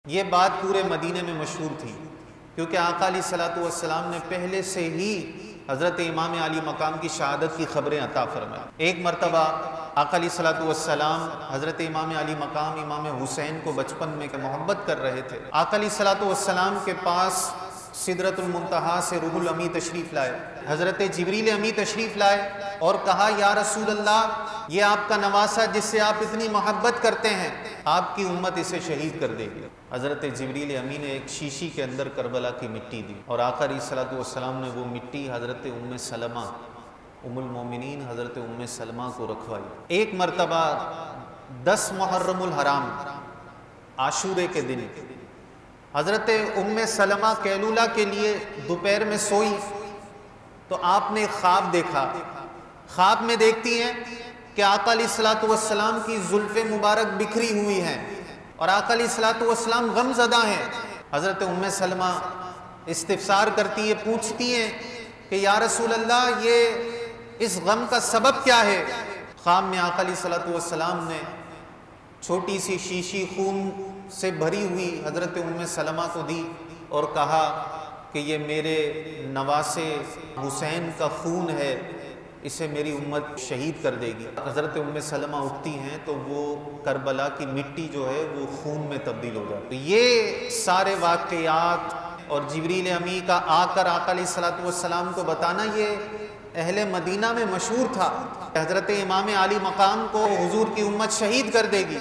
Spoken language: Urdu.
یہ بات پورے مدینے میں مشہور تھی، کیونکہ آقا علیہ الصلوۃ والسلام نے پہلے سے ہی حضرت امام علی مقام کی شہادت کی خبریں عطا فرمائی۔ ایک مرتبہ آقا علیہ الصلوۃ والسلام حضرت امام علی مقام امام حسین کو بچپن میں محبت کر رہے تھے۔ آقا علیہ الصلوۃ والسلام کے پاس سدرۃ المنتہا سے روح الامی تشریف لائے، حضرت جبریل امی تشریف لائے اور کہا یا رسول اللہ، یہ آپ کا نواسہ جس سے آپ اتنی محبت کرتے ہیں، آپ کی امت اسے شہید کر دے گی۔ حضرت جبریل امی نے ایک شیشی کے اندر کربلا کی مٹی دی اور آقا علیہ الصلوۃ والسلام نے وہ مٹی حضرت ام سلمہ ام المومنین حضرت ام سلمہ کو رکھوائی۔ ایک مرتبہ 10 محرم الحرام عاشورے کے دن حضرت ام سلمہ قیلولہ کے لیے دوپہر میں سوئی تو آپ نے خواب دیکھا۔ خواب میں دیکھتی ہیں کہ آقا علیہ الصلوۃ والسلام کی زلفیں مبارک بکھری ہوئی ہیں اور آقا علیہ الصلوۃ والسلام غم زدہ ہیں۔ حضرت ام سلمہ استفسار کرتی ہے، پوچھتی ہیں کہ یا رسول اللہ، یہ اس غم کا سبب کیا ہے؟ خواب میں آقا علیہ الصلوۃ والسلام نے چھوٹی سی شیشی خون سے بھری ہوئی حضرت ام سلمہ کو دی اور کہا کہ یہ میرے نواسے حسین کا خون ہے، اسے میری امت شہید کر دے گی۔ حضرت ام سلمہ اٹھتی ہیں تو وہ کربلا کی مٹی جو ہے وہ خون میں تبدیل ہو جاتی۔ یہ سارے واقعات اور جبریل امی کا آ کر آقا علیہ الصلوۃ والسلام کو بتانا، یہ اہل مدینہ میں مشہور تھا۔ حضرت امام علی مقام کو حضور کی امت شہید کر دے گی۔